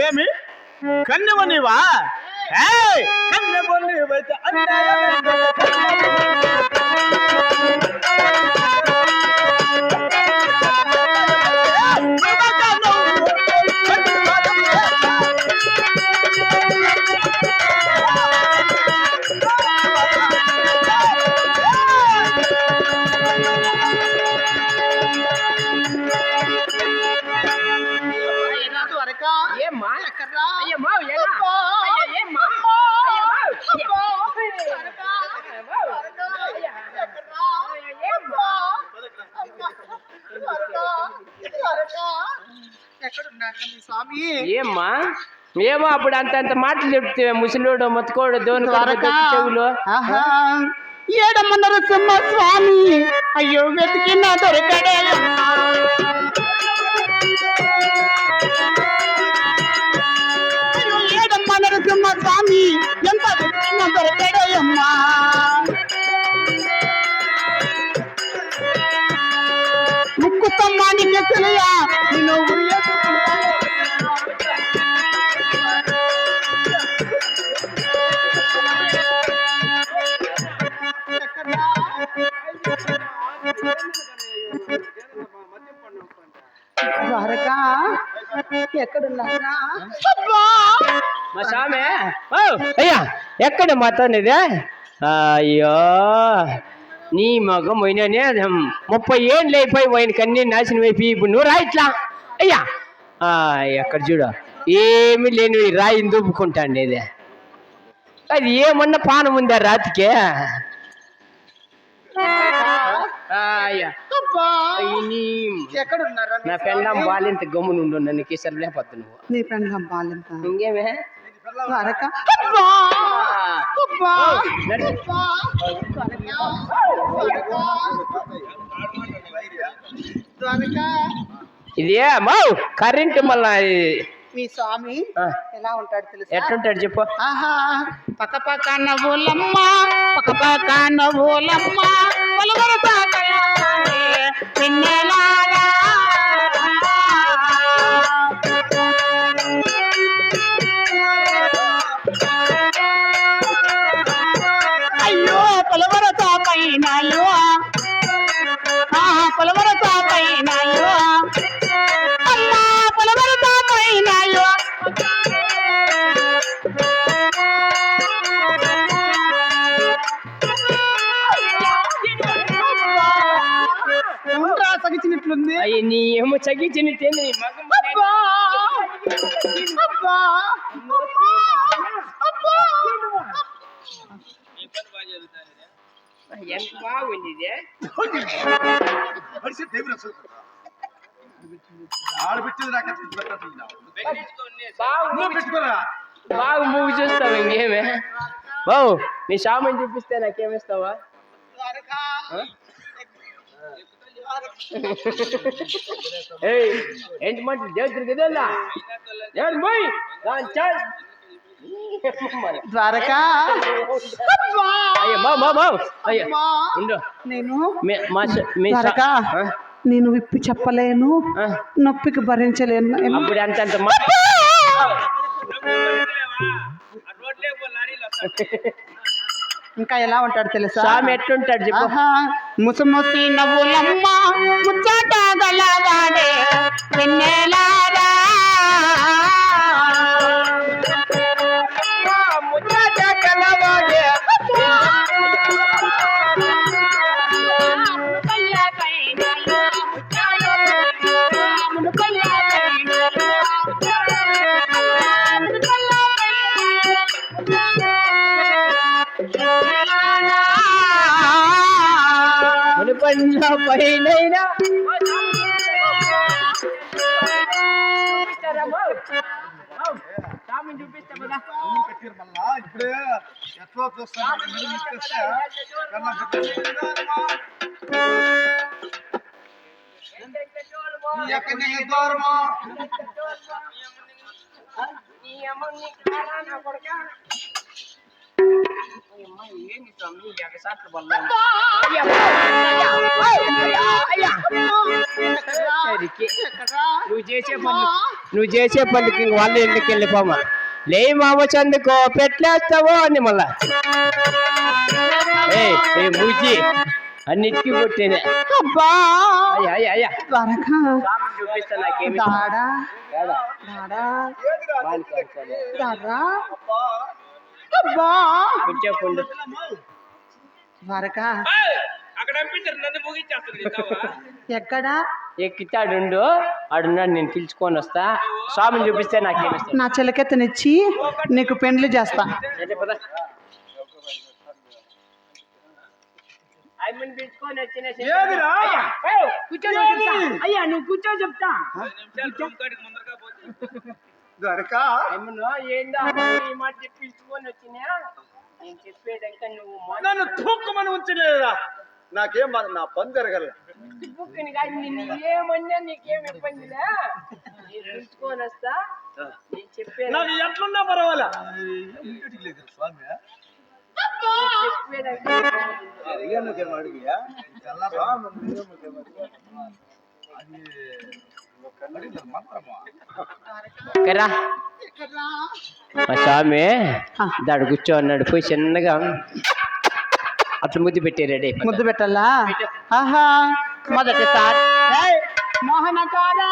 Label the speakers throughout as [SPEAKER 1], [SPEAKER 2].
[SPEAKER 1] ఏమి కన్నెవనివా? కన్నెవనివైతే
[SPEAKER 2] ఏమ్మా ఏమో అప్పుడు అంత మాటలు చెప్తే ముసలోడు మొత్తుకోడు దోని చెవులు
[SPEAKER 3] ఏడమ్మన్నారు సింహ స్వామి అయ్యో వెతికిన దొరకడే ఏడమ్మన్నారు సింహ స్వామి ఎంత వెతికిన దొరకడే అమ్మా ముక్కు స్తంభానికి తెలియ నేను ద్వారకా ఎక్కడున్నారా?
[SPEAKER 2] మా సామె అయ్యా ఎక్కడ మాతోనిదే? అయ్యో నీ మగం పోయిననే 30 ఏళ్ళు అయిపోయి పోయిన కన్నీ నాశనం అయిపోయి ఇప్పుడు నువ్వు రాయిట్లా అయ్యా ఎక్కడ చూడు ఏమి లేని రాయిని దుబ్బుకుంటాండి ఇది అది ఏమన్నా పానం ఉందా రాతికి? నా పెళ్ళం బాలింత గమ్మునుండు నన్ను కిసరు లేకపోతే నువ్వు
[SPEAKER 3] నీ పెళ్ళం బాలింత
[SPEAKER 2] ఇంకేమే ఇదే మా కరెంట్ మళ్ళా
[SPEAKER 3] మీ స్వామి ఎలా ఉంటాడు తెలుసు?
[SPEAKER 2] ఎట్లుంటాడు చెప్పు.
[SPEAKER 3] పక్క పక్క నవ్వులమ్మ పక్క పక్క నవ్వులమ్మ అయ్యో పొలవరత పైనాయో పొలవరత పైనాయో అమ్మా పొలవరత పైనాయో సగిచినట్లుంది.
[SPEAKER 2] అయ్యి నీ ఏమో చగించినట్టే నీ మగం ఎంత బాగుంది ఇది. బాగా మూవీ చూస్తావు ఇంకేమే బావు నీ షామని చూపిస్తే నాకేమిస్తావా? ఏంటి మాట దేవుడు కదేలా దేవుడు పోయి
[SPEAKER 3] ద్వారకా నేను విప్పి చెప్పలేను, నొప్పికి భరించలేను.
[SPEAKER 2] అప్పుడు అంత
[SPEAKER 3] ఇంకా ఎలా ఉంటాడు తెలుసా?
[SPEAKER 2] స్వామి ఎట్లుంటాడు చెప్పు.
[SPEAKER 3] ఆహా, ముసి నవ్వులమ్మ ముచ్చట గలవాడే వెన్నెలారా.
[SPEAKER 2] ముచ్చట గలవాడే. మునిపండ్ల పైనైనా చూపిస్తా కదా.
[SPEAKER 1] ఇప్పుడే ఎట్లా చూస్తాను
[SPEAKER 2] నువ్వు చేసే పనికి వాళ్ళు ఎందుకు వెళ్ళిపోమా. లే మామ చందుకో పెట్టలేస్తావో అని మళ్ళా ఏ మూచి అన్నిటికీ కొట్టేదే.
[SPEAKER 3] అబ్బా
[SPEAKER 2] అయ్యా అయ్యా
[SPEAKER 3] ద్వారకా
[SPEAKER 2] చూపిస్తా నాకేమి.
[SPEAKER 3] దాడా దాడా దాడా అబ్బా
[SPEAKER 2] కొంచెం పండు
[SPEAKER 3] ద్వారకా ఎక్కడా
[SPEAKER 2] ఎక్కితాడు ఆడున్నాడు, నేను పిలుచుకొని వస్తా. స్వామిని చూపిస్తే నాకేమిస్తా.
[SPEAKER 3] నా చిలకెత్తనిచ్చి నీకు పెండ్లి చేస్తా.
[SPEAKER 2] అయ్యా నువ్వు కూర్చో చెప్తా. ఏందా ఈ మాట పిలుచుకొని వచ్చినా నేను చెప్పేదాకా నువ్వు
[SPEAKER 1] నన్ను తూకమని ఉంచలేదా? నాకేం నా పని జరగల.
[SPEAKER 2] ఏమన్నా నీకేం ఇబ్బందిలే, నేను పిలుచుకొని వస్తా. నేను చెప్పేది
[SPEAKER 1] నాకు ఎట్లున్నా పర్వాలా. స్వామి
[SPEAKER 2] కరా మా స్వామి దాడు కూర్చో అన్నాడు. పోయి చిన్నగా అట్లా ముద్దు పెట్టి రెడీ.
[SPEAKER 3] ముద్దు పెట్టాలా? ఆహా, మొదటిసారి మోహనకారా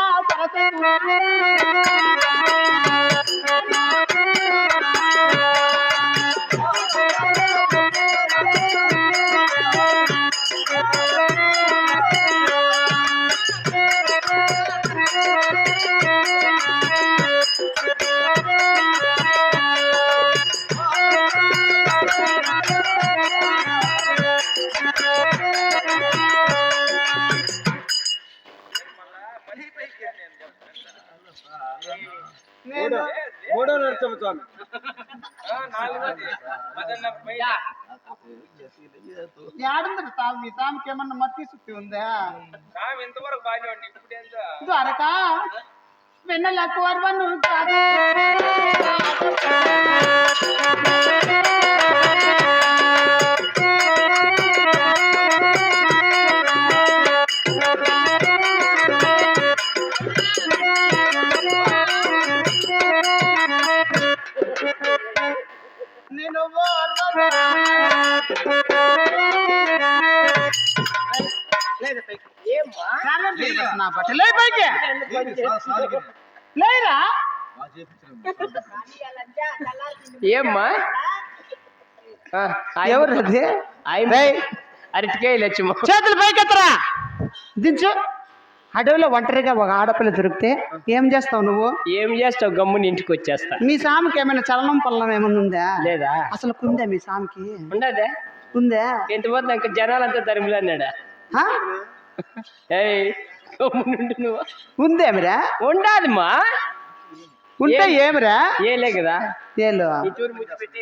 [SPEAKER 1] మూడో నరసింహ స్వామి. మీ తామికి ఏమన్నా మత్తి సుత్తి ఉందా?
[SPEAKER 2] ఇంతవరకు బాగా
[SPEAKER 3] ద్వారకా వెన్నెలకు వర్వను నేను నా బట్టలే పైకి లేరా?
[SPEAKER 2] ఏమ్మా
[SPEAKER 3] ఎవరు అది?
[SPEAKER 2] అరటికాయ లక్ష్మ.
[SPEAKER 3] చేతులు పైకెత్తరా, దించు. అడవిలో ఒంటరిగా ఒక ఆడపిల్ల దొరికితే ఏం చేస్తావు నువ్వు?
[SPEAKER 2] ఏం చేస్తావు? గమ్ముని ఇంటికి వచ్చేస్తా.
[SPEAKER 3] మీ సామికి ఏమైనా చలనం పల్లనం ఏమైనా ఉందా?
[SPEAKER 2] లేదా?
[SPEAKER 3] అసలు కుందా మీ సామికి?
[SPEAKER 2] ఉండదే.
[SPEAKER 3] ఉందా?
[SPEAKER 2] ఎంతమంది ఇంకా జనాలంతా తరిమిలా అన్నాడా? నువ్వు
[SPEAKER 3] ఉందేమిరా?
[SPEAKER 2] ఉండాలిమా.
[SPEAKER 3] ఉంటే ఏమిరా?
[SPEAKER 2] ఏలే కదా.
[SPEAKER 3] ఏలు
[SPEAKER 2] పెట్టి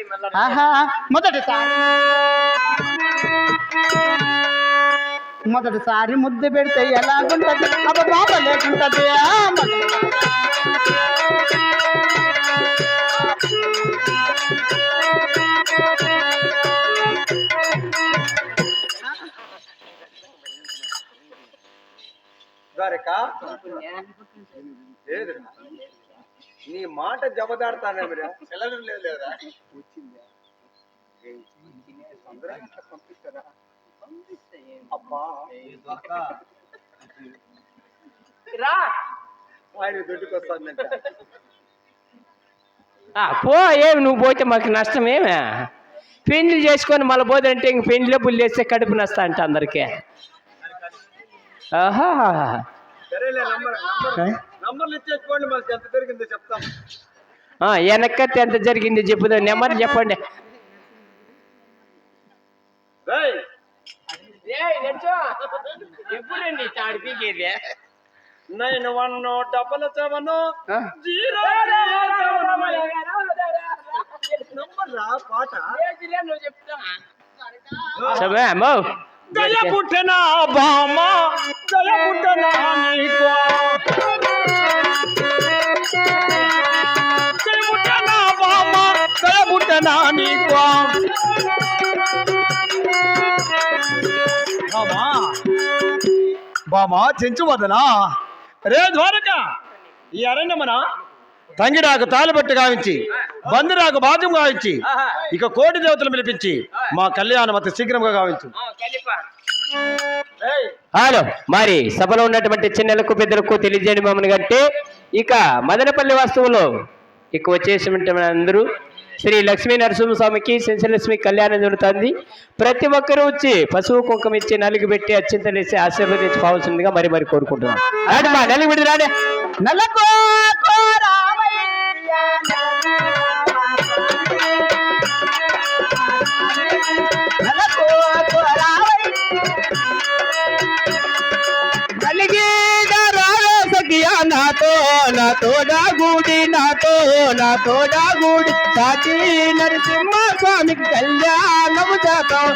[SPEAKER 3] మొదటిసారి ముద్దు పెడితే ఎలాగుంటది? అబ్బ బాబా లేకుంటది.
[SPEAKER 1] నీ మాట జబదాడతానే సెలవు లేదా? అబ్బా
[SPEAKER 2] రా
[SPEAKER 1] ఆయన దొడ్డుకు వస్తానంట.
[SPEAKER 2] పో, ఏమి నువ్వు పోతే మాకు నష్టం ఏమే? పెండ్లి చేసుకొని మళ్ళీ పోదంటే ఇంక పెండ్లే పుల్లు వేస్తే కడుపు నస్తా అంట అందరికీ. ఆహా,
[SPEAKER 1] సరేలే, నంబర్లు ఇచ్చేసుకోండి, మనకి ఎంత జరిగిందో చెప్తాం.
[SPEAKER 2] వెనక్కత్తి ఎంత జరిగింది చెప్పుదా, నెంబర్ చెప్పండి.
[SPEAKER 1] రేయ్,
[SPEAKER 2] ఎప్పుడండి తాడు పీకేది?
[SPEAKER 1] 9177 నంబర్ రా పాట.
[SPEAKER 2] దయ పుట్టనా బామ, దయ పుట్టనా నీకు, దయ పుట్టనా బామ, దయ పుట్టనా నీకు.
[SPEAKER 1] బామా చెంచు వదనా రే ద్వారక, ఈ అరణ్యమన తంగిడాకు తాలిబట్టు గావించి, బందిరాకు బాధ్యం గావించి, ఇక కోటి దేవతలు పిలిపించి మా కళ్యాణం అతి శీఘ్రంగా గావించు.
[SPEAKER 2] హలో, మరి సభలో ఉన్నటువంటి చిన్నలకు పెద్దలకు తెలియజేయండి మమ్మల్ని కంటే, ఇక మదనపల్లి వాస్తవులు ఇక వచ్చేసినటువంటి అందరూ శ్రీ లక్ష్మీ నరసింహస్వామికి సెన్సలక్ష్మి కళ్యాణం జరుగుతుంది. ప్రతి ఒక్కరూ వచ్చి పశువు కుంకుమ ఇచ్చి నలుగు పెట్టి అత్యంతలు వేసి ఆశీర్వదించి పోవాల్సిందిగా మరి మరి కోరుకుంటున్నాం. రాడు మా నలుగు పెట్టి రాడే నాతో నాతో డాగూడి నాతో నాతో డాగూడి సాటి నరసింహ స్వామికి కళ్యాణము చేద్దాం.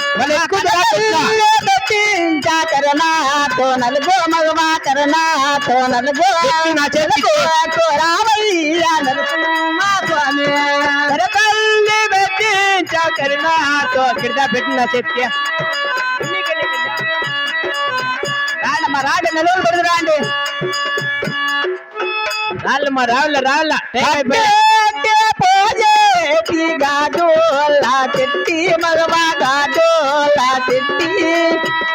[SPEAKER 2] కరణాతో నలుగో మగవా కరణాతో నలుగో నా చెలకు రావయ్యా నరసింహ స్వామి తల్లి పెట్టించ కరణాతో కింద పెట్టిన చెప్తే రాళ్ళమ్మ రాండి, నెలవులు పడుతు రాండి, రాళ్ళమ్మ రాళ్ళ రాళ్ళ పోజేటి గాడోలా తిట్టి మగవా గాడోలా తిట్టి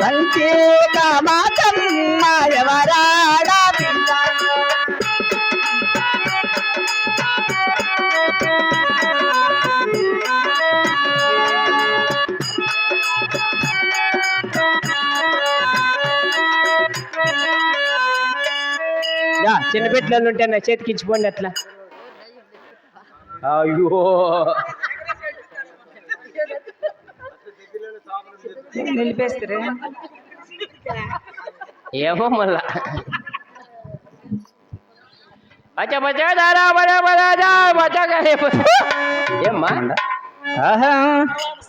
[SPEAKER 2] పంచే కామాతమ్మ ఎవరాడా చిన్న బిడ్డలు ఉంటే నా చేతికి ఇచ్చిపోండి అట్లా. అయ్యో
[SPEAKER 3] నిలిపేస్తారే
[SPEAKER 2] ఏమో మళ్ళా ఏమ్మా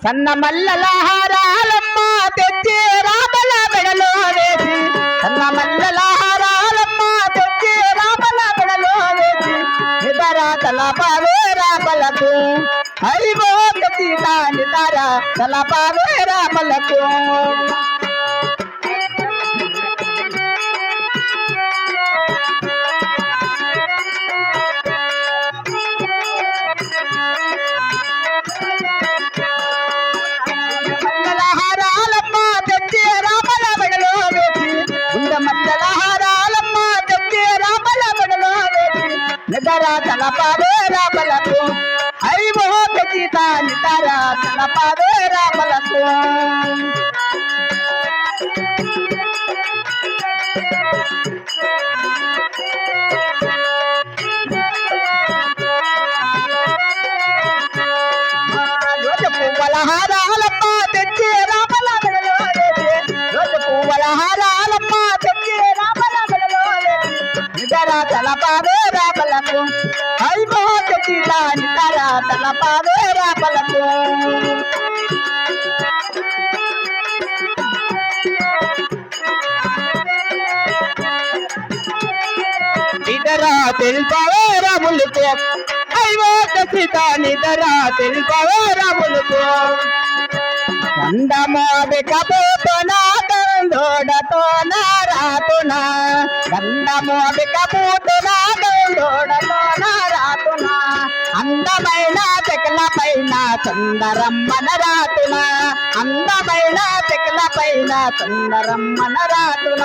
[SPEAKER 3] సన్న మల్లలహారాలమ్మ తెచ్చి రామల మెడలో వేసి, సన్న మల్లలహారాలమ్మ తెచ్చి రామల మెడలో వేసి, నిదర తలపావే రామలకు హరివో సీత నిదర తలపావే రామలకు. నిదరా తలపావే రామలకు హరివో సీత నిదరా తలపావే రామలకు. రోజు పువ్వుల హారాలమ్మ తెచ్చి రామల మెడలో వేసి, రోజు పువ్వుల హారాలమ్మ తెచ్చి రామల మెడలో వేసి, నిదరా తలపావే రామలకు హరివో సీత నిదరా తలపావే రామలకు. నిదరా తెలుపవే రాములకు హరివో సీత నిదరా తెలుపవే రాములకు. గంధమోదిక పూతున గంధోడతో నారాతున గంధమోదిక పూతున గంధోడతో నారాతున అందమైన చెక్కల పైన సుందరమ్మన రాతున అందమైన చెక్కల పైన సుందరమ్మన రాతున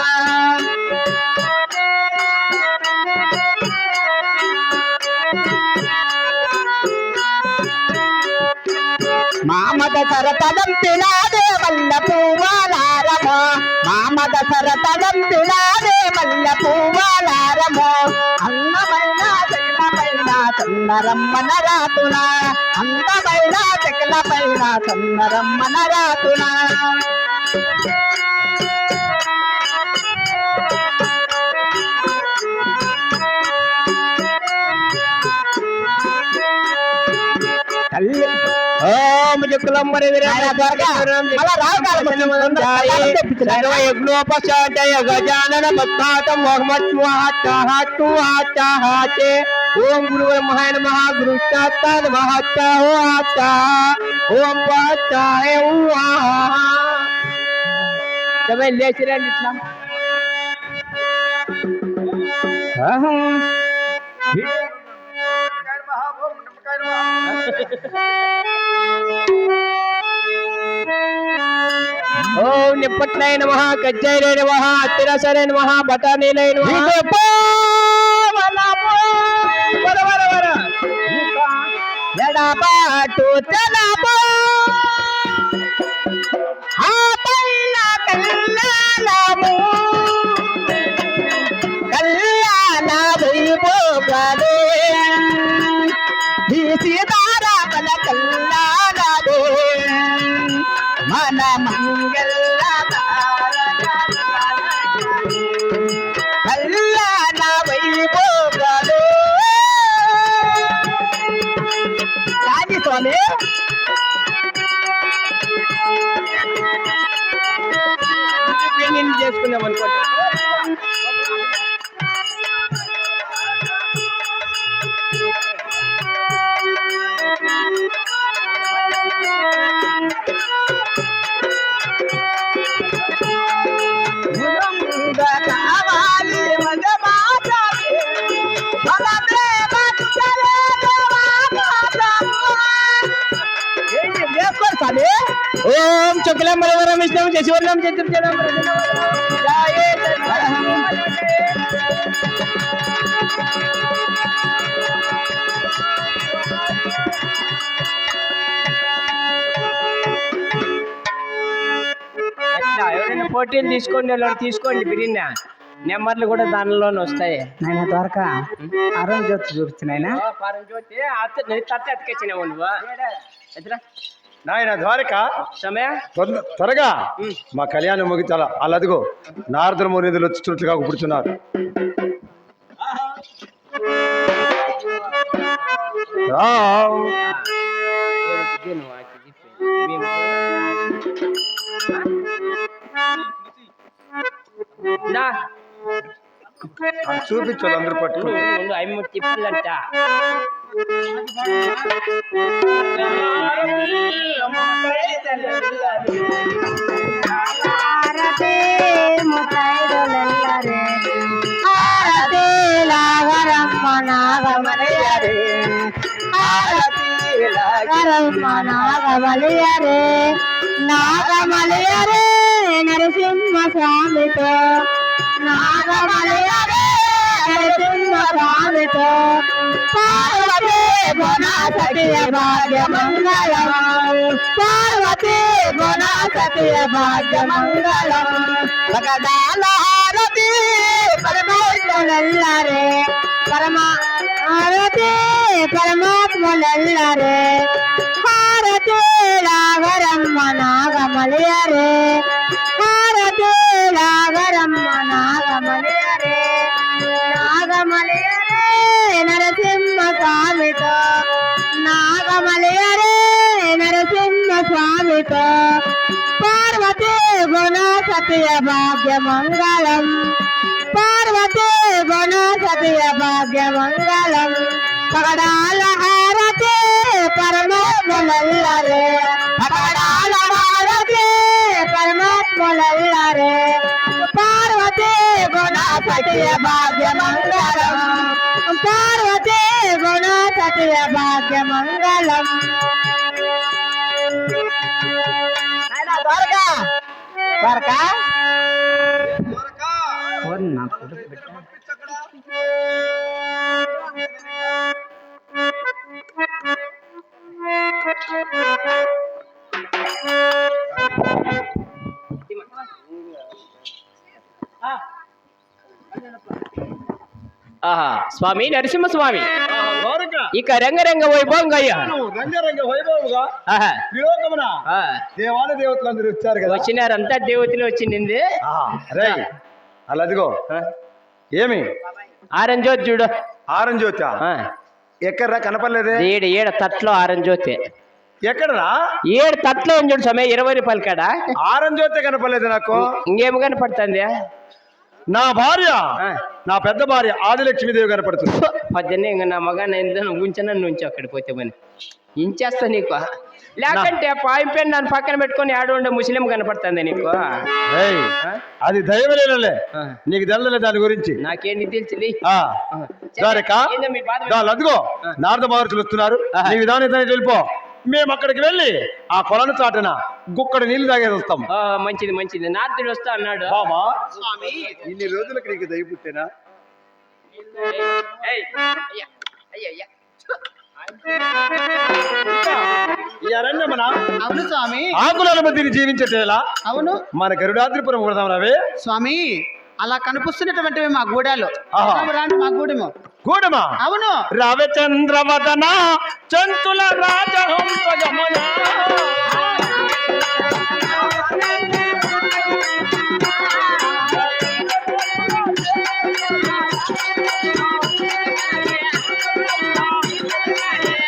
[SPEAKER 3] మామద సరతదంపినాదే మల్ల పువ్వాలారమో మామద సరతదంపినాదే మల్ల పువ్వాలారమో అందమైన చెక్కల పైన సుందరమ్మన రాతున అందమైన చెక్కల పైన సుందరమ్మన రాతున
[SPEAKER 2] ఓం జకులంబరి విరాజయ గజానన పద్మాతం ఓం గురు మహాయ నమః గురు ఓం పాచాయ సభ లేచిరండి ఇట్లా ఓం నిప్పట్లయ నమః కజ్జైలయ నమః అత్తిరసరయ నమః బఠానీలయ నమః
[SPEAKER 3] ఎడబాటు తెలబో ఆ పైన కల్లాలము కల్లాల వైభోగదే ఈ సీతారామల కల్లాలదే మన మంగళ కల్లాల వైభోగదే రాజీ స్వామి
[SPEAKER 2] చేసుకున్నాం అనుకోండి
[SPEAKER 3] కావాలి మగ
[SPEAKER 2] ఓం చకులంబర వరం విష్ణు శశివర్ణం చతుర్జనం ఎవరైనా పోటీలు తీసుకోండి వాళ్ళు తీసుకోండి బిర్యానీ నెంబర్లు కూడా దానిలోనే వస్తాయి.
[SPEAKER 3] నాయన ద్వారకా అరుణ్ జ్యోతి చూపించిన ఆయన
[SPEAKER 2] అతికిచ్చినావు నువ్వు ఎదురా
[SPEAKER 1] నాయన ద్వారక
[SPEAKER 2] సమయ
[SPEAKER 1] త్వరగా మా కళ్యాణం ముగించాల అల్లదిగో నారదుల మునిదులు వచ్చి చుట్టుగా కూర్చున్నారు. చూపించాలి అందరు పట్టు
[SPEAKER 2] ఐదు తిప్పాలంట
[SPEAKER 3] నాగమలయరే నాగమలయరే నరసింహ స్వామితో నాగమలయరే నరసింహ స్వామితో పార్వతీ గుణ సతియ భాగ్య మంగళం పార్వతీ గుణ సతియ భాగ్య మంగళం భగదాల హారతి పరమాత్మలెల్లరే హారతి పరమాత్మలెల్లరే హారతి నాగరమ్మ నాగమలయరే హారతి నాగరమ్మ నాగమలయరే నాగమలయరే నరసింహ స్వామితో నాగమలయరే నరసింహ స్వామితో పార్వతీ గుణ సతియ భాగ్య మంగళం పార్వతీ గుణ సతియ భాగ్య మంగళం పగడాల హారతి పరమాత్మలెల్లరే పగడాల హారతి తటియ భాగ్యమంగళం పార్వతీ గుణ తటియ భాగ్యమంగళం ద్వారకా ద్వారకా నా కొడుకు బిడ్డ.
[SPEAKER 2] ఆహా స్వామి నరసింహ స్వామి
[SPEAKER 1] ద్వారక
[SPEAKER 2] ఇక రంగరంగ వైభవంగా అయ్యా
[SPEAKER 1] రంగరంగ వైభవంగా
[SPEAKER 2] ఆహా
[SPEAKER 1] విలోకమున
[SPEAKER 2] ఆ,
[SPEAKER 1] దేవాల దేవతలందరూ వచ్చారు కదా.
[SPEAKER 2] వచ్చినారంతా దేవతలు వచ్చింది
[SPEAKER 1] రే అలా అదిగో ఏమి
[SPEAKER 2] ఆరంజ్యోతి చూడు
[SPEAKER 1] ఆరంజ్యోతి
[SPEAKER 2] ఆ,
[SPEAKER 1] ఎక్కడరా కనపడలేదే?
[SPEAKER 2] ఏడ తట్లో ఆరంజ్యోతి
[SPEAKER 1] ఎక్కడరా
[SPEAKER 2] ఏడు తట్లో ఉంది చూడు సమయ 20 రూపాయలు కాడ
[SPEAKER 1] ఆరంజ్యోతి కనపడలేదు నాకు.
[SPEAKER 2] ఇంకేం కనపడుతుంది
[SPEAKER 1] నా భార్య
[SPEAKER 2] ఆ.
[SPEAKER 1] నా పెద్ద భార్య ఆదిలక్ష్మీదేవి కనపడుతుంది.
[SPEAKER 2] పొద్దున్నే ఇంక నా మగ ఉంచను నుంచి అక్కడికి పోతే మని ఇంచేస్తా నీకు లేకంటే పాయింపెన్ నన్ను పక్కన పెట్టుకొని ఆడు ఉండే ముస్లిం కనపడుతుంది నీకు
[SPEAKER 1] ఏయ్, అది దైవలేలే
[SPEAKER 2] ఆ.
[SPEAKER 1] నీకు తెల్లలే దాని గురించి.
[SPEAKER 2] నాకేంటి తెలుసులే
[SPEAKER 1] ఆ ద్వారక
[SPEAKER 2] ఏందో మీ బాధ
[SPEAKER 1] అదిగో నారద మహర్షులు వస్తున్నారు.
[SPEAKER 2] ఆహా.
[SPEAKER 1] నీ విధానం వెళ్ళిపో. మేము అక్కడికి వెళ్ళి ఆ కొలను చాటున గుక్కడు నీళ్లు తాగేది వస్తాం.
[SPEAKER 2] మంచిది మంచిది నార్దుడు వస్తా అన్నాడు
[SPEAKER 1] బామా
[SPEAKER 2] స్వామి
[SPEAKER 1] ఇన్ని రోజులకి నీకు దయ పుట్టేనా?
[SPEAKER 2] ఏయ్, అయ్యా, అయ్యా, అయ్యా.
[SPEAKER 1] ఈ అరణ్యమున
[SPEAKER 3] అవును స్వామి
[SPEAKER 1] ఆకుల మధ్యని జీవించేలా
[SPEAKER 3] అవును
[SPEAKER 1] మన గరుడాద్రిపురం కొడదాం రావే.
[SPEAKER 3] స్వామి అలా కనిపిస్తున్నటువంటివి మా గూడాలు
[SPEAKER 1] ఆహా.
[SPEAKER 3] రాండి మా గూడెము
[SPEAKER 1] కూడమా
[SPEAKER 3] అవును
[SPEAKER 1] రవిచంద్రవదన చంతుల రాజహంస గమన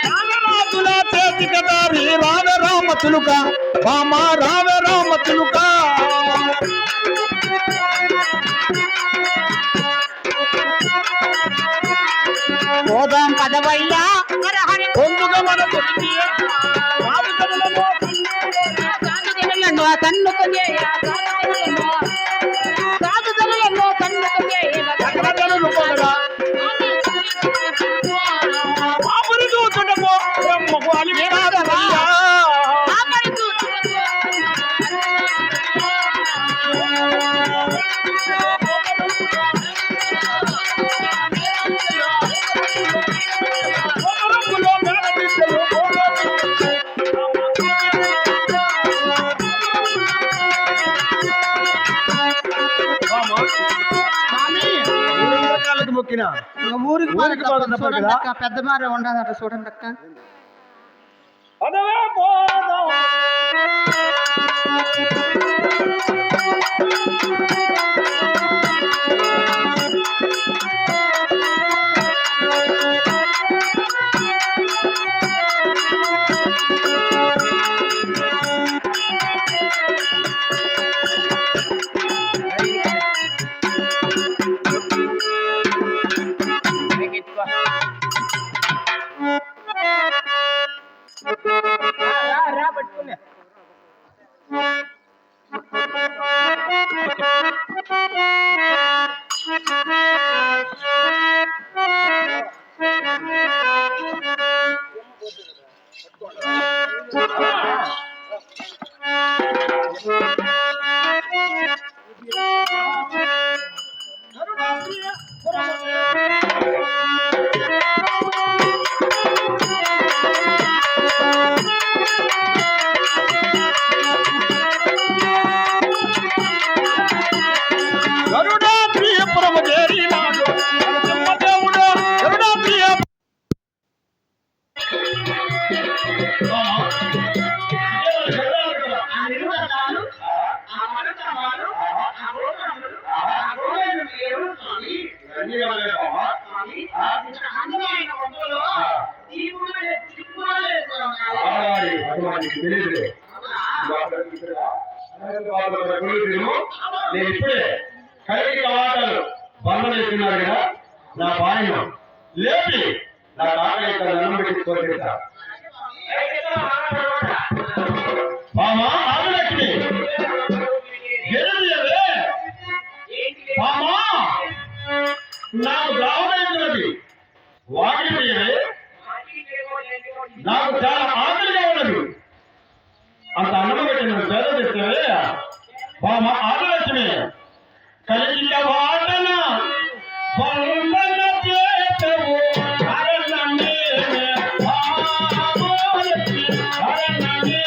[SPEAKER 1] రామరాజుల చేతి కదారి రావే రామ తులుక భామ రావే రామ తులుక.
[SPEAKER 3] పోదాం పదవయ్యా
[SPEAKER 1] పొందుగా మన తొలికి కన్నడలు పొగడా బాబుని చూచుటకు బ్రహ్మకు అలివేరాదయ్యా. పొగరంగులో మేడబిడ్డలు కాళ్ళకు మొక్కిన
[SPEAKER 3] ఊరికి
[SPEAKER 1] ఊరికి పోదాం తప్పదు
[SPEAKER 3] చూడండి
[SPEAKER 1] కదా.
[SPEAKER 3] అక్క పెద్ద మారే ఉండదట చూడండి అక్క
[SPEAKER 1] పదవే పోదాం.
[SPEAKER 2] రా పట్టుకున్నా
[SPEAKER 1] గరుడాద్రిపురము చేరినాడు నరసింహదేవుడు గరుడాద్రియ నేను ఇప్పుడే కలిగి కవాటాలు బంధం చేస్తున్నారు కదా, నా పాయను లేపి నా కాక ఇక్కడ నన్ను పెట్టి కోరుతా. మామా ఆదిలక్ష్మి మామా ఆదిలక్ష్మి కలిగిన వాటన వందన చేతవు అరణ్యమే ఆదిలక్ష్మి అరణ్యమే